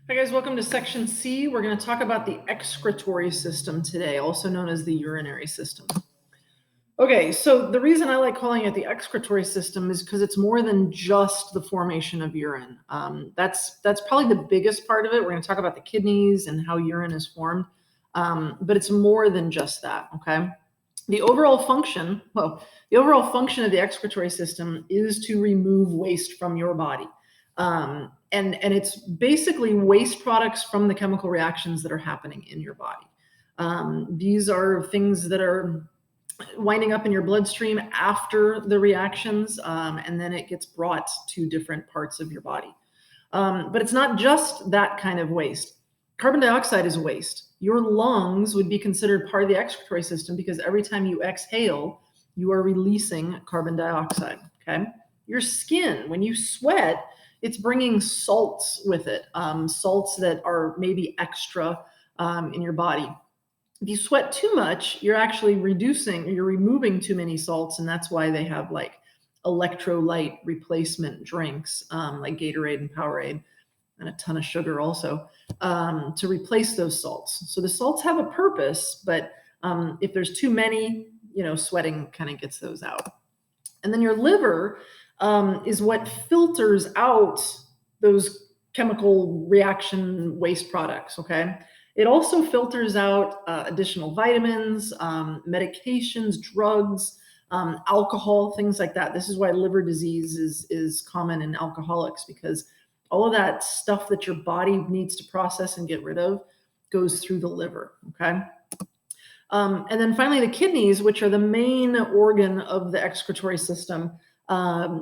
Hi guys, welcome to section C. We're going to talk about the excretory system today, also known as the urinary system. Okay, so the reason I like calling it the excretory system is because it's more than just the formation of urine. That's probably the biggest part of it. We're going to talk about the kidneys and how urine is formed, but it's more than just that. Okay, the overall function, the overall function of the excretory system is to remove waste from your body. And it's basically waste products from the chemical reactions that are happening in your body. These are things that are winding up in your bloodstream after the reactions, and then it gets brought to different parts of your body. But it's not just that kind of waste. Carbon dioxide is waste. Your lungs would be considered part of the excretory system because every time you exhale, you are releasing carbon dioxide. Okay. Your skin, when you sweat, it's bringing salts with it, salts that are maybe extra in your body. If you sweat too much, you're actually you're removing too many salts, and that's why they have like electrolyte replacement drinks like Gatorade and Powerade, and a ton of sugar also to replace those salts. So the salts have a purpose, but if there's too many, sweating kind of gets those out. And then your liver is what filters out those chemical reaction waste products. Okay. It also filters out additional vitamins, medications, drugs, alcohol, things like that. This is why liver disease is common in alcoholics, because all of that stuff that your body needs to process and get rid of goes through the liver. Okay. And then finally, the kidneys, which are the main organ of the excretory system,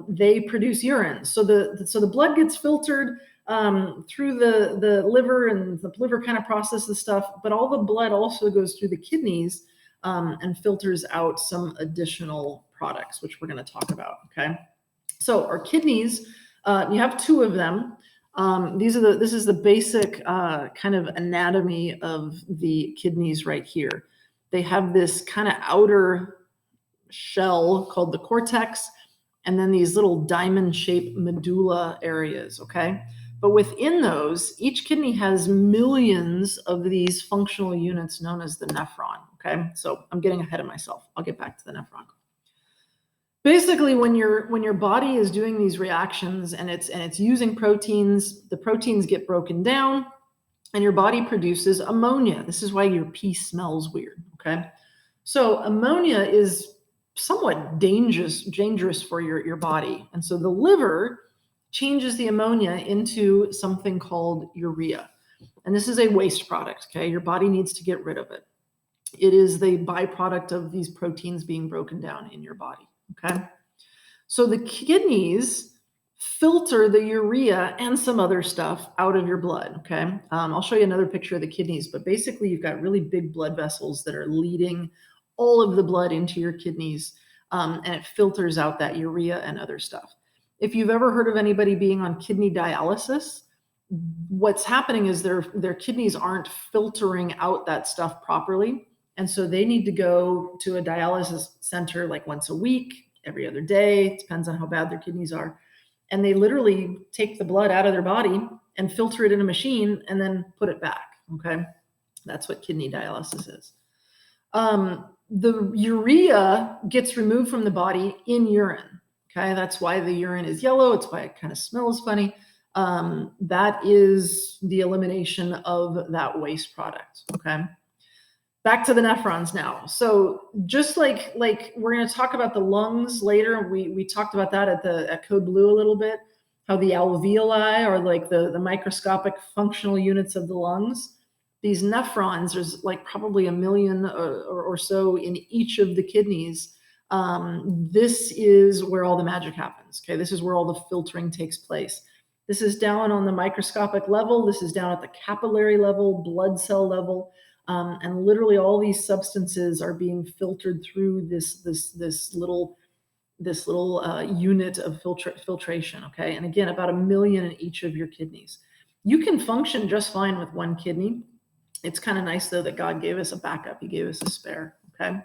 they produce urine. So the blood gets filtered through the liver, and the liver kind of processes stuff, but all the blood also goes through the kidneys and filters out some additional products, which we're going to talk about. Okay. So our kidneys, you have two of them. This is the basic kind of anatomy of the kidneys right here. They have this kind of outer shell called the cortex, and then these little diamond-shaped medulla areas, okay? But within those, each kidney has millions of these functional units known as the nephron, okay? So I'm getting ahead of myself. I'll get back to the nephron. Basically, when your body is doing these reactions and it's using proteins, the proteins get broken down and your body produces ammonia. This is why your pee smells weird, okay? So ammonia is somewhat dangerous for your body. And so the liver changes the ammonia into something called urea. And this is a waste product, okay? Your body needs to get rid of it. It is the byproduct of these proteins being broken down in your body, okay? So the kidneys filter the urea and some other stuff out of your blood, okay? I'll show you another picture of the kidneys, but basically you've got really big blood vessels that are leading all of the blood into your kidneys, and it filters out that urea and other stuff. If you've ever heard of anybody being on kidney dialysis, what's happening is their kidneys aren't filtering out that stuff properly, and so they need to go to a dialysis center like once a week, every other day. It depends on how bad their kidneys are. And they literally take the blood out of their body and filter it in a machine and then put it back. Okay. That's what kidney dialysis is. The urea gets removed from the body in urine. Okay. That's why the urine is yellow. It's why it kind of smells funny. That is the elimination of that waste product. Okay. Back to the nephrons now. So just like we're going to talk about the lungs later. We talked about that at Code Blue a little bit, how the alveoli are like the microscopic functional units of the lungs. These nephrons, there's like probably 1 million or so in each of the kidneys. This is where all the magic happens. Okay, this is where all the filtering takes place. This is down on the microscopic level. This is down at the capillary level, blood cell level. And literally all these substances are being filtered through this little unit of filtration. Okay. And again, about 1 million in each of your kidneys. You can function just fine with one kidney. It's kind of nice though that God gave us a backup. He gave us a spare. Okay.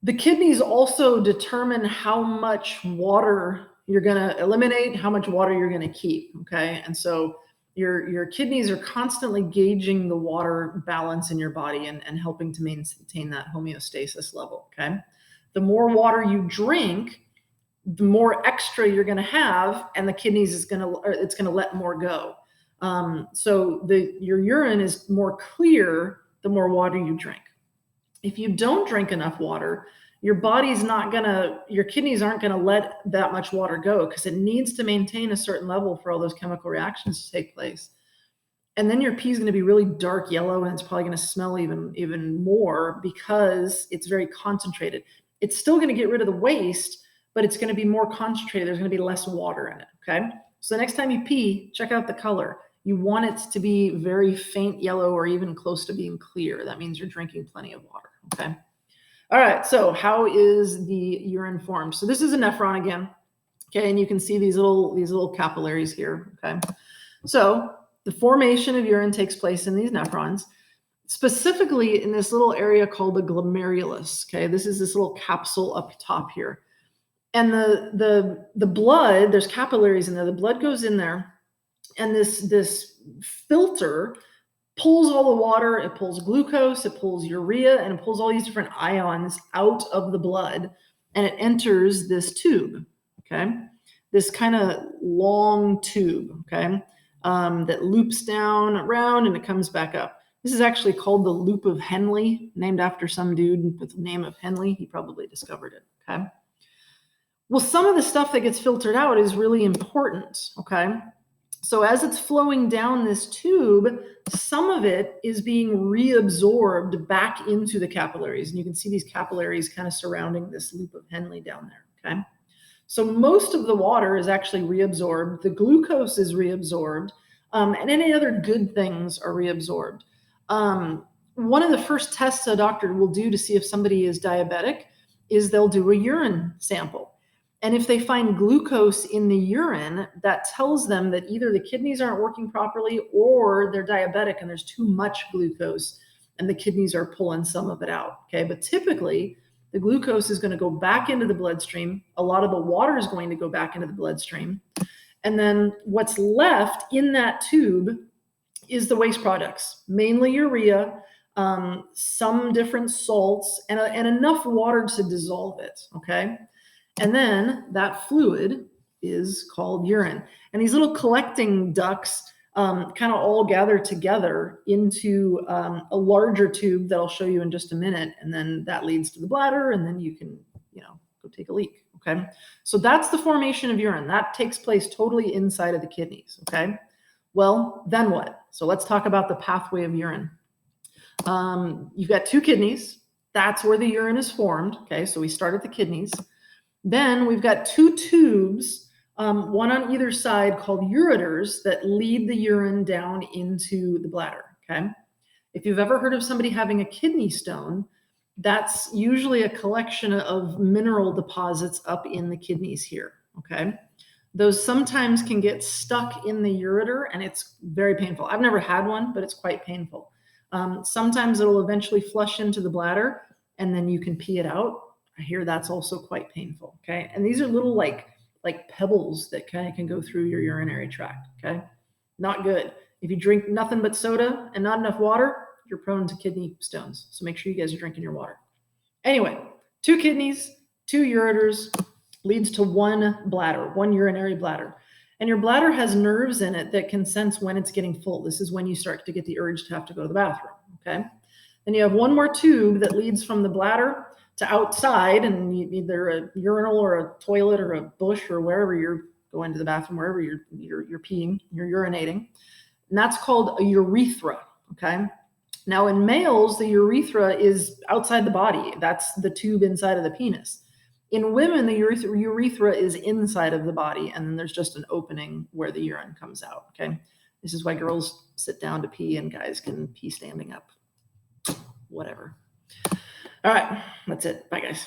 The kidneys also determine how much water you're going to eliminate, how much water you're going to keep. Okay. And so Your kidneys are constantly gauging the water balance in your body and helping to maintain that homeostasis level. Okay. The more water you drink, the more extra you're going to have, and the kidneys it's going to let more go. So your urine is more clear the more water you drink. If you don't drink enough water, your kidneys aren't going to let that much water go because it needs to maintain a certain level for all those chemical reactions to take place. And then your pee is going to be really dark yellow, and it's probably going to smell even more because it's very concentrated. It's still going to get rid of the waste, but it's going to be more concentrated. There's going to be less water in it. Okay. So the next time you pee, check out the color. You want it to be very faint yellow or even close to being clear. That means you're drinking plenty of water. Okay. All right. So how is the urine formed? So this is a nephron again. Okay. And you can see these little capillaries here. Okay. So the formation of urine takes place in these nephrons, specifically in this little area called the glomerulus. Okay. This is this little capsule up top here. And the blood, there's capillaries in there. The blood goes in there, and this filter pulls all the water. It pulls glucose, it pulls urea, and it pulls all these different ions out of the blood, and it enters this tube. Okay, this kind of long tube. Okay, that loops down around and it comes back up. This is actually called the loop of Henle, named after some dude with the name of Henle. He probably discovered it. Okay. Well, some of the stuff that gets filtered out is really important, okay? So as it's flowing down this tube, some of it is being reabsorbed back into the capillaries. And you can see these capillaries kind of surrounding this loop of Henle down there, okay? So most of the water is actually reabsorbed. The glucose is reabsorbed, and any other good things are reabsorbed. One of the first tests a doctor will do to see if somebody is diabetic is they'll do a urine sample. And if they find glucose in the urine, that tells them that either the kidneys aren't working properly or they're diabetic and there's too much glucose and the kidneys are pulling some of it out. Okay. But typically, the glucose is going to go back into the bloodstream. A lot of the water is going to go back into the bloodstream. And then what's left in that tube is the waste products, mainly urea, some different salts, and enough water to dissolve it. Okay. And then that fluid is called urine. And these little collecting ducts kind of all gather together into a larger tube that I'll show you in just a minute. And then that leads to the bladder, and then you can, go take a leak. Okay. So that's the formation of urine. That takes place totally inside of the kidneys. Okay. Well, then what? So let's talk about the pathway of urine. You've got two kidneys. That's where the urine is formed. Okay. So we start at the kidneys. Then we've got two tubes, one on either side, called ureters that lead the urine down into the bladder. Okay. If you've ever heard of somebody having a kidney stone, that's usually a collection of mineral deposits up in the kidneys here. Okay. Those sometimes can get stuck in the ureter and it's very painful. I've never had one, but it's quite painful. Sometimes it'll eventually flush into the bladder and then you can pee it out. I hear that's also quite painful. Okay. And these are little like pebbles that kind of can go through your urinary tract. Okay. Not good. If you drink nothing but soda and not enough water, you're prone to kidney stones. So make sure you guys are drinking your water. Anyway, two kidneys, two ureters leads to one bladder, one urinary bladder. And your bladder has nerves in it that can sense when it's getting full. This is when you start to get the urge to have to go to the bathroom. Okay. Then you have one more tube that leads from the bladder to outside, and either a urinal or a toilet or a bush or wherever you're going to the bathroom, wherever you're peeing, you're urinating. And that's called a urethra. Okay. Now in males, the urethra is outside the body. That's the tube inside of the penis. In women, the urethra is inside of the body, and then there's just an opening where the urine comes out. Okay. This is why girls sit down to pee and guys can pee standing up. Whatever. All right, that's it. Bye, guys.